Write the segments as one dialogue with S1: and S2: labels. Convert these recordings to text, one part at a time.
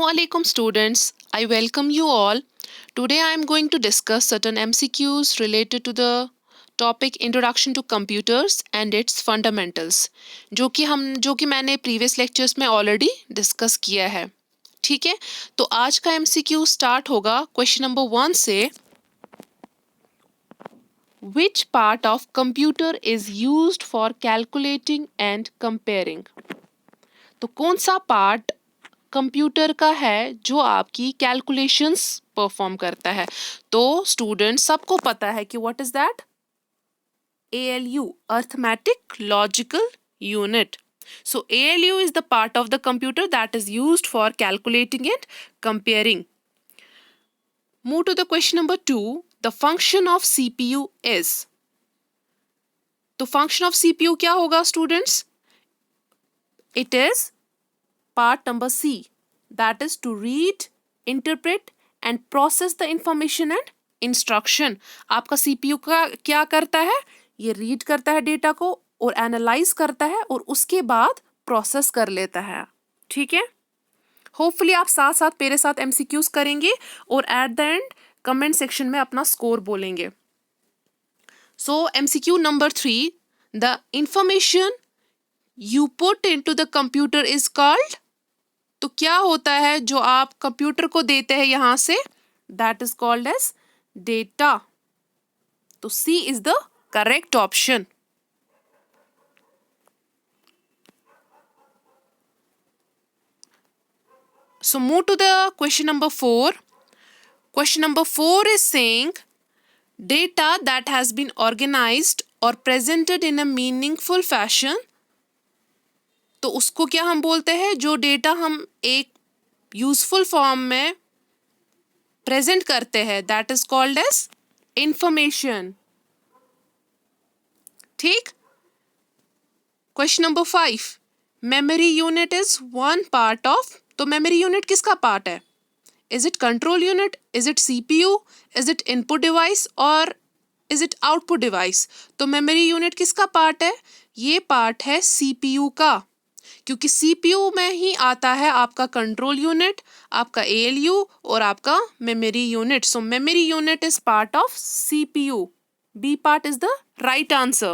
S1: Assalamualaikum students. I welcome you all. Today I am going to discuss certain MCQs related to the topic Introduction to Computers and its Fundamentals जो कि मैंने previous lectures में already discuss किया है. ठीक है, तो आज का MCQ start होगा question number 1 से. Which part of computer is used for calculating and comparing? तो कौन सा पार्ट कंप्यूटर का है जो आपकी कैलकुलेशंस परफॉर्म करता है. तो स्टूडेंट सबको पता है कि what is that. ALU, arithmetic logical unit. So ALU is the part of the computer that is used for calculating and comparing. Move to the question number 2. The function of CPU is. तो function of CPU क्या होगा students? It is part number C, that is to read, interpret and process the information and instruction. आपका CPU का क्या करता है? ये read करता है डेटा को और एनालाइज करता है और उसके बाद प्रोसेस कर लेता है. ठीक है, होपफुली आप साथ साथ मेरे साथ MCQs करेंगे और at the end comment section में अपना स्कोर बोलेंगे. सो MCQ number 3, the information you put into the computer is called. तो क्या होता है जो आप कंप्यूटर को देते हैं यहां से? That is called as data. तो C is the correct option. So move to the question number 4. Question number 4 is saying data that has been organized or presented in a meaningful fashion. तो उसको क्या हम बोलते हैं? जो data हम एक यूजफुल फॉर्म में प्रेजेंट करते हैं, that is called as information. ठीक. Question number 5, memory unit is one part of. तो मेमोरी यूनिट किसका पार्ट है? Is it control unit, is it CPU, is it input device और इज इट आउटपुट डिवाइस? तो memory unit किसका part है? ये part है CPU का, क्योंकि CPU में ही आता है आपका कंट्रोल यूनिट, आपका ALU और आपका memory unit. So memory unit is part of CPU. B part is the right answer.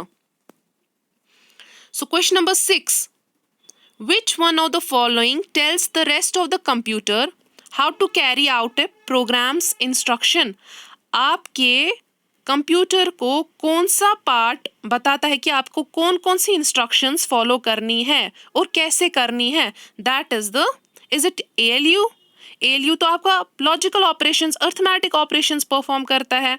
S1: So question number 6. Which one of the following tells the rest of the computer how to carry out a program's instruction? आपके computer को कौन सा part बताता है कि आपको कौन कौन सी इंस्ट्रक्शंस फॉलो करनी है और कैसे करनी है? That is the, is it ALU? ALU तो आपका logical operations, arithmetic operations perform करता है.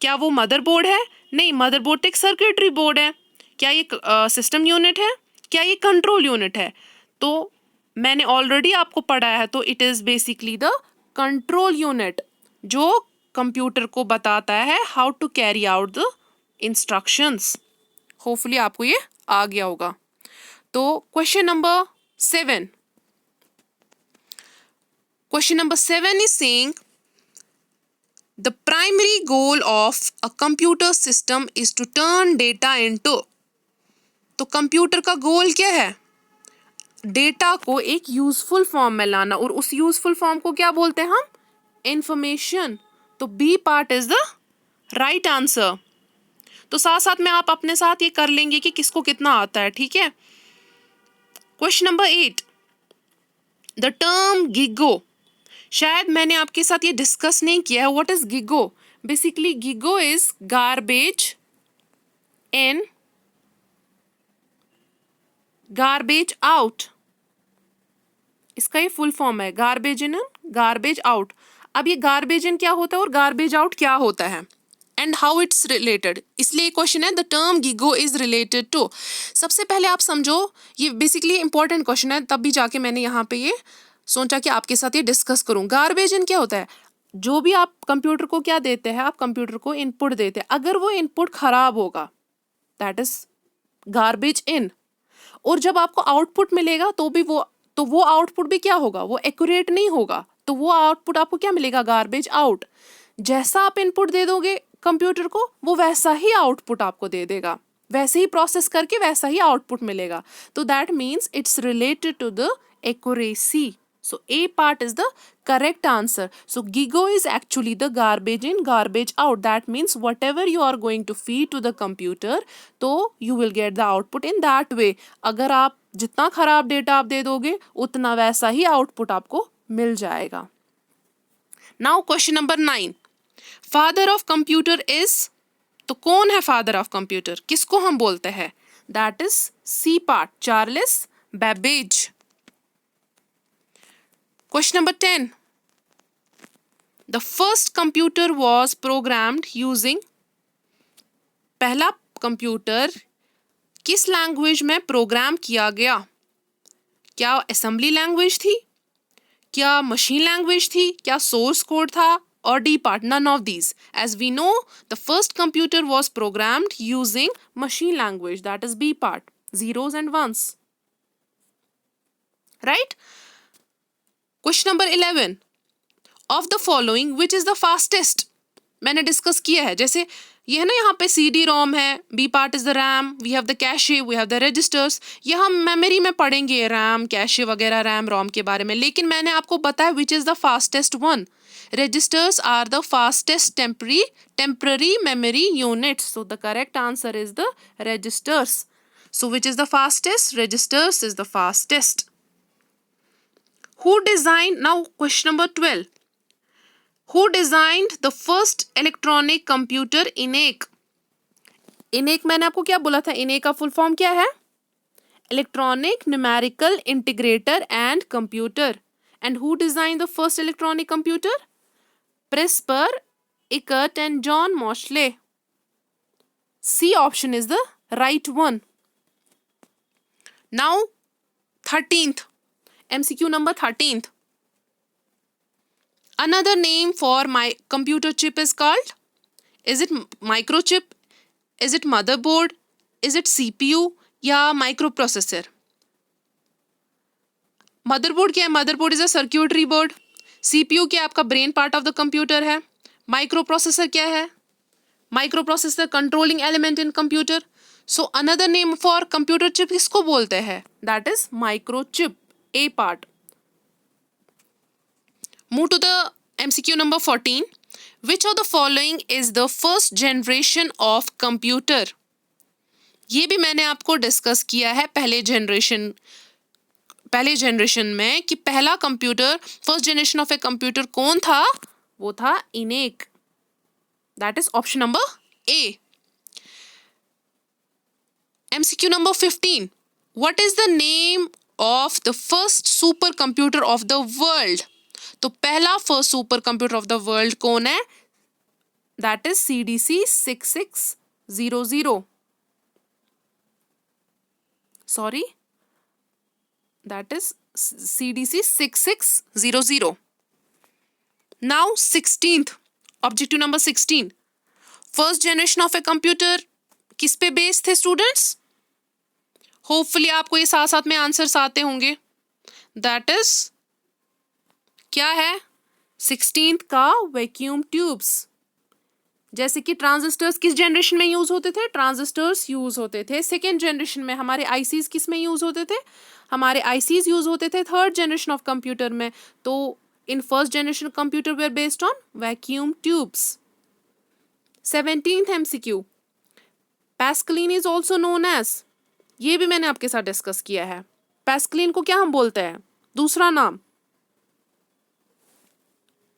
S1: क्या वो मदरबोर्ड है? नहीं, मदरबोर्ड एक सर्किटरी बोर्ड है. क्या ये सिस्टम यूनिट है? क्या ये कंट्रोल यूनिट है? तो मैंने ऑलरेडी आपको पढ़ाया है, तो it is basically the control unit जो कंप्यूटर को बताता है how to carry out the instructions. Hopefully आपको ये आ गया होगा. तो question number 7. Question number 7 is saying the primary goal of a computer system is to turn data into. तो कंप्यूटर का गोल क्या है? डेटा को एक यूजफुल फॉर्म में लाना, और उस यूजफुल फॉर्म को क्या बोलते हैं हम? इंफॉर्मेशन. तो B part is the right answer. तो साथ साथ में आप अपने साथ ये कर लेंगे कि किसको कितना आता है. ठीक है. Question number 8. The term GIGO, शायद मैंने आपके साथ ये डिस्कस नहीं किया है. What is GIGO? Basically GIGO is garbage in, garbage out. इसका ये फुल फॉर्म है, गार्बेज इन, गार्बेज आउट. अब ये गार्बेज इन क्या होता है और गार्बेज आउट क्या होता है एंड हाउ इट्स रिलेटेड, इसलिए क्वेश्चन है the term GIGO is related to. सबसे पहले आप समझो, ये बेसिकली इंपॉर्टेंट क्वेश्चन है, तब भी जाके मैंने यहाँ पे ये सोचा कि आपके साथ ये डिस्कस करूँ. गार्बेज इन क्या होता है? जो भी आप कंप्यूटर को क्या देते हैं, आप कंप्यूटर को इनपुट देते हैं, अगर वो इनपुट खराब होगा दैट इज गार्बेज इन, और जब आपको आउटपुट मिलेगा तो वो आउटपुट भी क्या होगा? वो एक्यूरेट नहीं होगा, तो वो आउटपुट आपको क्या मिलेगा? Garbage out. जैसा आप इनपुट दे दोगे कंप्यूटर को, वो वैसा ही आउटपुट आपको दे देगा, वैसे ही प्रोसेस करके वैसा ही आउटपुट मिलेगा. तो that means it's related to the accuracy. So A part is the correct answer. So GIGO is actually the garbage in, garbage out. That means whatever you are going to feed to the computer, तो you will get the output in that way. अगर आप जितना खराब data आप दे दोगे उतना वैसा ही output आपको मिल जाएगा. Now question number 9. Father of computer is, तो कौन है फादर ऑफ कंप्यूटर, किसको हम बोलते हैं? That is C part, Charles Babbage. Question number 10. The first computer was programmed using, पहला कंप्यूटर किस लैंग्वेज में प्रोग्राम किया गया? क्या असेंबली लैंग्वेज थी, क्या मशीन लैंग्वेज थी, क्या सोर्स कोड था, और D part none of these? As we know, the first computer was programmed using machine language, that is B part, zeros and ones. Right? Question number 11. Of the following, which is the fastest? मैंने discuss किया है, जैसे ये है ना, यहाँ पे CD ROM है, B part is the RAM, we have the cache, we have the registers. ये हम मेमोरी में पढ़ेंगे RAM, cache वगैरह, RAM, ROM के बारे में, लेकिन मैंने आपको बताया which is the fastest one. Registers are the fastest temporary memory units. So the correct answer is the registers. So which is the fastest? Registers is the fastest. Who designed, now question number 12. Who designed the first electronic computer ENIAC? ENIAC मैंने आपको क्या बोला था, ENIAC का full form क्या है? Electronic Numerical Integrator and Computer. And who designed the first electronic computer? Presper, Eckert and John Moseley. C option is the right one. Now 13th, MCQ number 13th. Another name for my computer chip is called, is it microchip, is it motherboard, is it CPU या microprocessor? Motherboard क्या है? Motherboard is a circuitry board. CPU क्या आपका brain part of the computer है. Microprocessor क्या है? Microprocessor controlling element in computer. So another name for computer chip किसको बोलते हैं? That is microchip, A part. Move to the MCQ number 14. Which of the following is the first generation of computer? ये भी मैंने आपको discuss किया है पहले जनरेशन में कि पहला computer, first generation of a computer कौन था? वो था ENIAC. That is option number A. MCQ number 15. What is the name of the first super computer of the world? तो पहला first super computer of the world कौन है? That is CDC 6600. Sorry, that is CDC 6600. Now 16th, objective number 16. First generation of a computer किस पे based थे students? Hopefully आपको ये साथ साथ में आंसर्स आते होंगे. दैट इज क्या है? 16th का वैक्यूम ट्यूब्स. जैसे कि ट्रांजिस्टर्स किस जनरेशन में यूज होते थे? ट्रांजिस्टर्स यूज होते थे सेकेंड जनरेशन में. हमारे ICs किस में यूज होते थे? हमारे ICs यूज होते थे थर्ड जनरेशन ऑफ कंप्यूटर में. तो in first generation computer were based on vacuum tubes. 17th MCQ. Pascaline is also known as, ये भी मैंने आपके साथ डिस्कस किया है. पैस्कलिन को क्या हम बोलते हैं? दूसरा नाम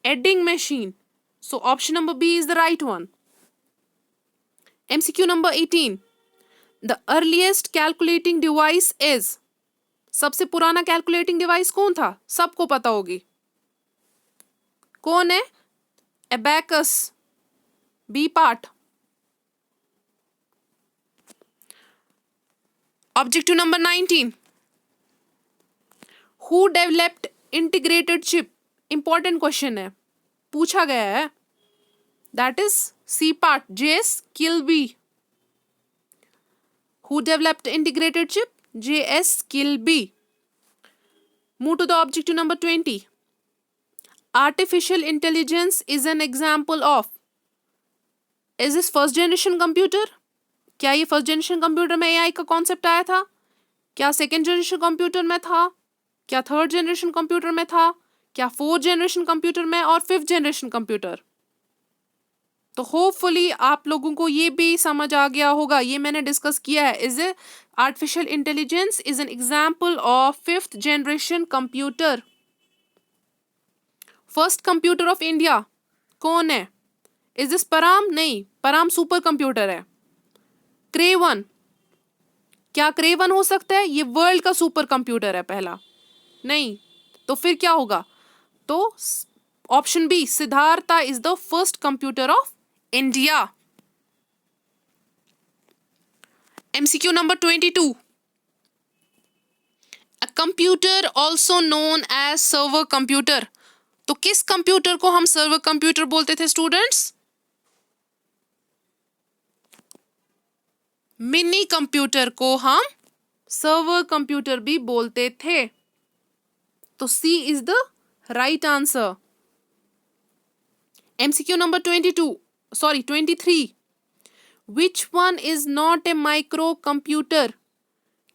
S1: adding machine. So option number B is the right one. MCQ number 18. The earliest calculating device is, सबसे पुराना कैलकुलेटिंग डिवाइस कौन था? सबको पता होगी. कौन है? Abacus, B part. Objective number 19. Who developed integrated chip? Important question है, पूछा गया है. That is C part, J.S. Kilby. Who developed integrated chip? J.S. Kilby. Move to the objective number 20. Artificial intelligence is an example of. Is this first generation computer? क्या ये first generation computer में AI का concept आया था? क्या second generation computer में था? क्या थर्ड जनरेशन कंप्यूटर में था, क्या फोर्थ जनरेशन कंप्यूटर में, और फिफ्थ जनरेशन कंप्यूटर? तो होपफुली आप लोगों को ये भी समझ आ गया होगा, ये मैंने डिस्कस किया है। Is artificial intelligence is an example of fifth generation computer. First computer of India कौन है? Is this Param? नहीं, पराम सुपर कंप्यूटर है। क्रेवन, क्या क्रेवन हो सकता है? ये वर्ल्ड का सुपर कंप्यूटर है पहला। नहीं, तो फिर क्या होगा? तो option B, Siddhartha is the first computer of India. MCQ number 22, a computer also known as server computer. तो किस कंप्यूटर को हम सर्वर कंप्यूटर बोलते थे स्टूडेंट्स? मिनी कंप्यूटर को हम सर्वर कंप्यूटर भी बोलते थे। तो C is the right answer. MCQ number 23, which one is not a micro computer?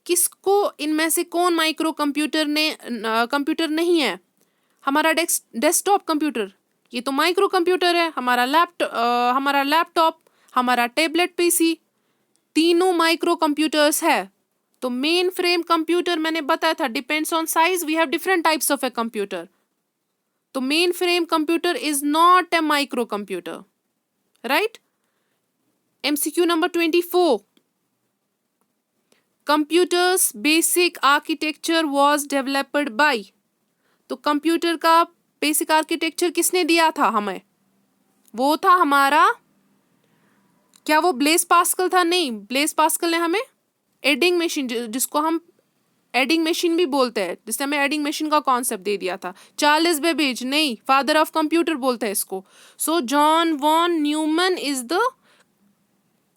S1: किसको इनमें से कौन माइक्रो कंप्यूटर नहीं है? हमारा डेस्कटॉप कंप्यूटर, ये तो माइक्रो कंप्यूटर है। हमारा लैपटॉप, हमारा टैबलेट पीसी, तीनों माइक्रो कंप्यूटर्स है। तो मेन फ्रेम कंप्यूटर मैंने बताया था, depends on size, we have different types of a computer. तो mainframe computer is not a micro computer, right. MCQ number 24, computers basic architecture was developed by. तो computer का basic architecture किसने दिया था हमें? वो था हमारा, क्या वो ब्लेस पास्कल था? नहीं, ब्लेस पास्कल ने हमें एडिंग मशीन, जिसको हम एडिंग मशीन भी बोलते हैं, जिसने हमें एडिंग मशीन का कॉन्सेप्ट दे दिया था। चार्ल्स बेबेज, नहीं, फादर ऑफ कंप्यूटर बोलते हैं इसको। So John von Neumann is the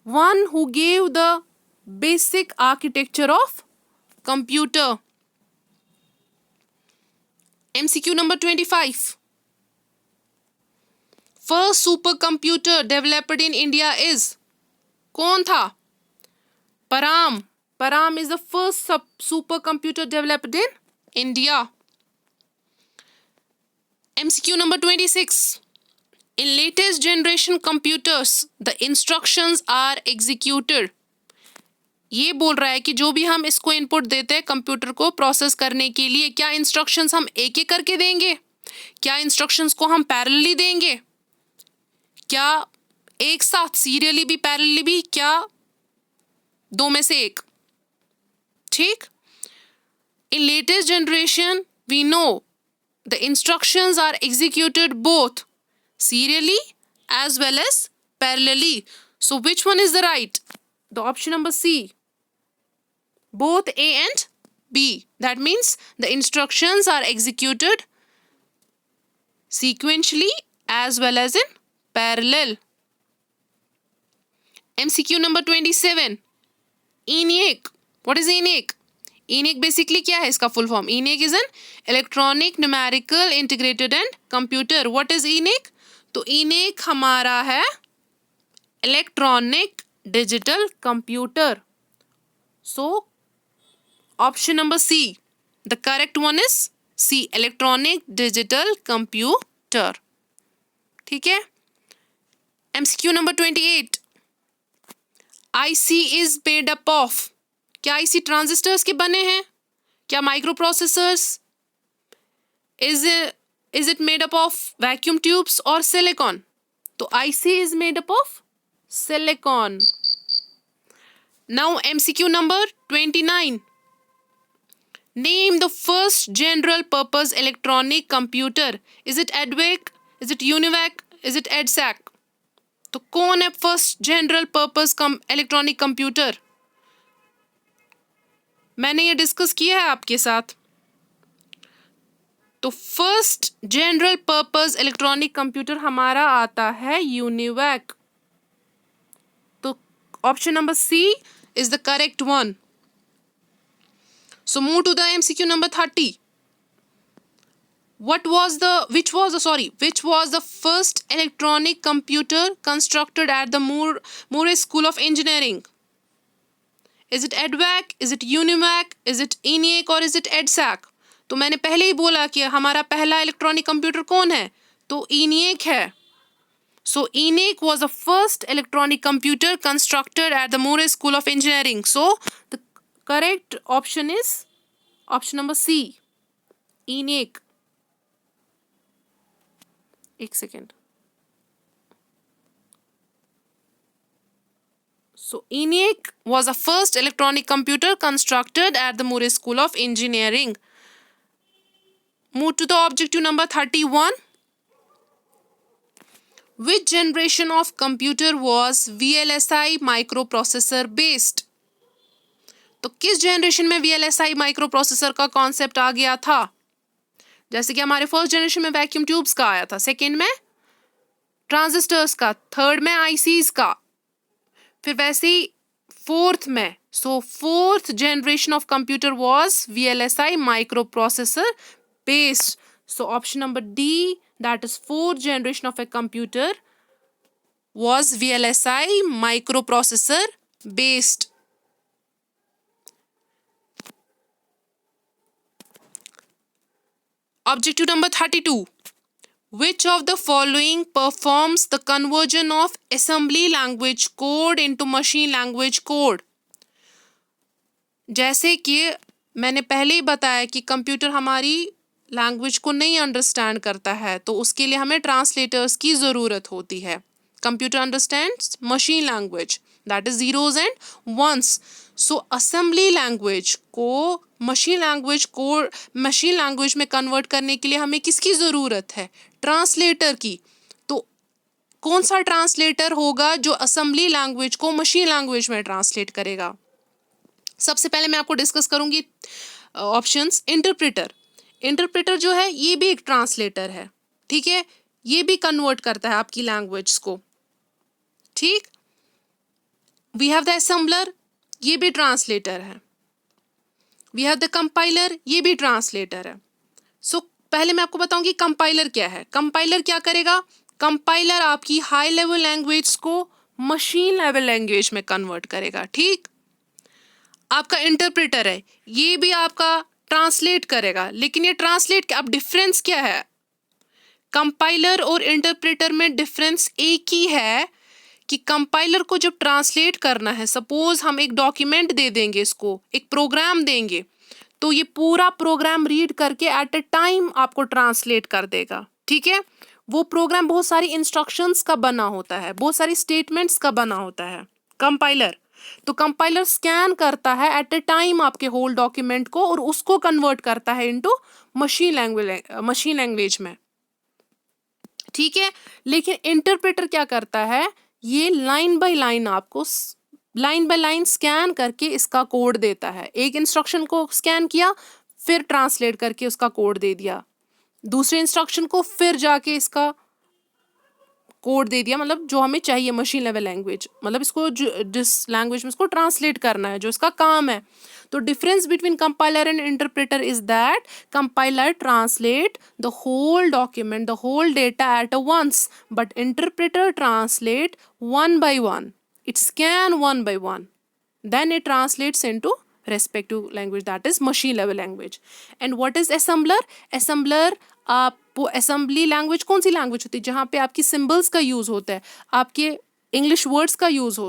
S1: one who gave the basic architecture of computer. MCQ number 25, first supercomputer developed in India is, कौन था? पराम। Param is the first supercomputer developed in India. MCQ number 26. In latest generation computers, the instructions are executed. ये बोल रहा है कि जो भी हम इसको इनपुट देते हैं कंप्यूटर को प्रोसेस करने के लिए, क्या इंस्ट्रक्शंस हम एक एक करके देंगे? क्या इंस्ट्रक्शंस को हम पैरेलली देंगे? क्या एक साथ सीरियली भी, पैरेलली भी, क्या दो में से एक? ठीक। In latest generation, we know the instructions are executed both serially as well as parallelly. So which one is the right? The option number C, both A and B. That means the instructions are executed sequentially as well as in parallel. MCQ number 27. ENIAC. What is ENIAC? ENIAC basically क्या है इसका full form? ENIAC is an electronic numerical integrated and computer. What is ENIAC? तो ENIAC हमारा है electronic digital computer. So option number C, the correct one is C, electronic digital computer. ठीक है। MCQ number 28. IC is made up of, क्या IC transistors के बने हैं? क्या microprocessors? Is it made up of vacuum tubes और silicon? तो IC is made up of silicon. Now MCQ number 29. Name the first general purpose electronic computer. Is it EDVAC, is it UNIVAC, is it EDSAC? तो कौन है first general purpose electronic computer? मैंने ये discuss किया है आपके साथ। तो first general purpose electronic computer हमारा आता है यूनिवैक। तो option number C is the correct one. So move to the MCQ number 30. Which was the first electronic computer constructed at the Moore School of Engineering? Is it EDVAC? Is it UNIVAC? Is it ENIAC or is it EDSAC? तो मैंने पहले ही बोला कि हमारा पहला electronic computer कौन है, तो ENIAC है. So ENIAC was the first electronic computer constructed at the Moore School of Engineering. So the correct option is option number C, ENIAC. एक second. So ENIAC was the first electronic computer constructed at the Moore School of Engineering. Move to the objective number 31. Which generation of computer was VLSI microprocessor based? तो किस generation में VLSI microprocessor का concept आ गया था? जैसे कि हमारे first generation में वैक्यूम ट्यूब्स का आया था, सेकंड में ट्रांजिस्टर्स का, थर्ड में ICs का, फिर वैसे ही फोर्थ में. So fourth generation of computer was VLSI microprocessor based. So option number D, that is fourth generation of a computer, was VLSI microprocessor based. Objective number 32. Which of the following performs the conversion of assembly language code into machine language code? जैसे कि मैंने पहले ही बताया कि computer हमारी language को नहीं understand करता है, तो उसके लिए हमें ट्रांसलेटर्स की ज़रूरत होती है. Computer understands machine language, that is zeros and ones. So assembly language को मशीन लैंग्वेज में कन्वर्ट करने के लिए हमें किसकी ज़रूरत है? ट्रांसलेटर की. तो कौन सा ट्रांसलेटर होगा जो असेंबली लैंग्वेज को मशीन लैंग्वेज में ट्रांसलेट करेगा? सबसे पहले मैं आपको डिस्कस करूंगी ऑप्शंस. इंटरप्रेटर जो है ये भी एक ट्रांसलेटर है, ठीक है, ये भी कन्वर्ट करता है आपकी लैंग्वेज को. ठीक. वी हैव द असेंबलर, ये भी ट्रांसलेटर है. वी हैव द कंपाइलर, ये भी ट्रांसलेटर है. सो पहले मैं आपको बताऊंगी कंपाइलर क्या है. कंपाइलर क्या करेगा? कंपाइलर आपकी हाई लेवल लैंग्वेज को मशीन लेवल लैंग्वेज में कन्वर्ट करेगा. ठीक. आपका इंटरप्रेटर है, ये भी आपका ट्रांसलेट करेगा. लेकिन ये ट्रांसलेट, अब डिफरेंस क्या है? कंपाइलर और इंटरप्रेटर में डिफरेंस एक ही है कि कंपाइलर को जब ट्रांसलेट करना है, सपोज हम एक डॉक्यूमेंट दे देंगे, इसको एक प्रोग्राम देंगे, तो ये पूरा प्रोग्राम रीड करके एट अ टाइम आपको ट्रांसलेट कर देगा. ठीक है. वो प्रोग्राम बहुत सारी इंस्ट्रक्शंस का बना होता है, बहुत सारी स्टेटमेंट्स का बना होता है कंपाइलर. तो कंपाइलर स्कैन करता है एट अ टाइम आपके होल डॉक्यूमेंट को और उसको कन्वर्ट करता है इनटू मशीन लैंग्वेज में. ठीक है. लेकिन इंटरप्रेटर क्या करता है? ये लाइन बाय लाइन स्कैन करके इसका कोड देता है. एक इंस्ट्रक्शन को स्कैन किया, फिर ट्रांसलेट करके उसका कोड दे दिया. दूसरे इंस्ट्रक्शन को फिर जाके इसका कोड दे दिया, मतलब जो हमें चाहिए मशीन लेवल लैंग्वेज, मतलब इसको जिस लैंग्वेज में इसको ट्रांसलेट करना है, जो इसका काम है. तो difference between compiler and interpreter is that compiler translate the whole document, the whole data at a once, but interpreter translate one by one. It scan one by one, then it translates into respective language, that is machine level language. And what is assembler? Assembler आपको assembly language कौन सी language होती है? जहाँ पे आपकी symbols का use होता है, आपके English words का use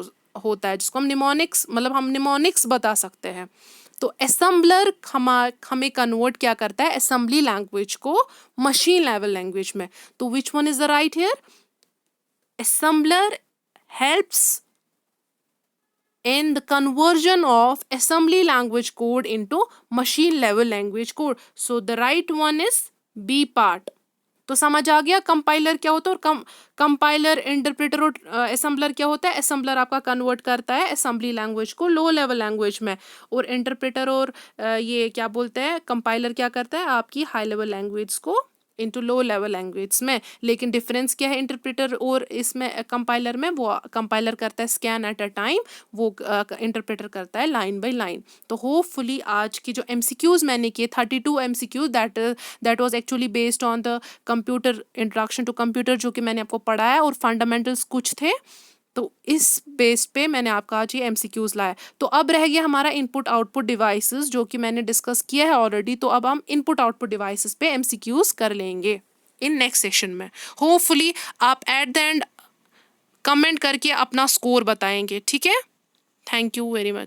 S1: होता है, जिसको हम mnemonics, मतलब हम mnemonics बता सकते हैं. तो assembler हमें convert क्या करता है? assembly language को machine level language में. तो which one is the right here? Assembler helps in the conversion of assembly language code into machine level language code. So the right one is B part. तो समझ आ गया compiler क्या होता है और compiler, interpreter और असेंबलर क्या होता है? असेंबलर आपका कन्वर्ट करता है असेंबली लैंग्वेज को लो लेवल लैंग्वेज में, और इंटरप्रेटर और ये क्या बोलते हैं, कंपाइलर क्या करता है? आपकी हाई लेवल लैंग्वेज को इनटू लो लेवल लैंग्वेज में. लेकिन डिफरेंस क्या है इंटरप्रेटर और इसमें कंपाइलर में? वो कंपाइलर करता है स्कैन एट अ टाइम, वो इंटरप्रेटर करता है लाइन बाय लाइन. तो होपफुली आज की जो MCQs मैंने किए 32 MCQs, that was actually based on the computer, introduction to computer, जो कि मैंने आपको पढ़ाया, और फंडामेंटल्स कुछ थे. तो इस बेस पे मैंने आपका आज ये MCQs लाया। तो अब रह गया हमारा इनपुट आउटपुट डिवाइसेस, जो कि मैंने डिस्कस किया है ऑलरेडी। तो अब हम इनपुट आउटपुट डिवाइसेस पे MCQs कर लेंगे इन नेक्स्ट सेशन में। होपफुली आप एट द एंड कमेंट करके अपना स्कोर बताएंगे, ठीक है। Thank you very much.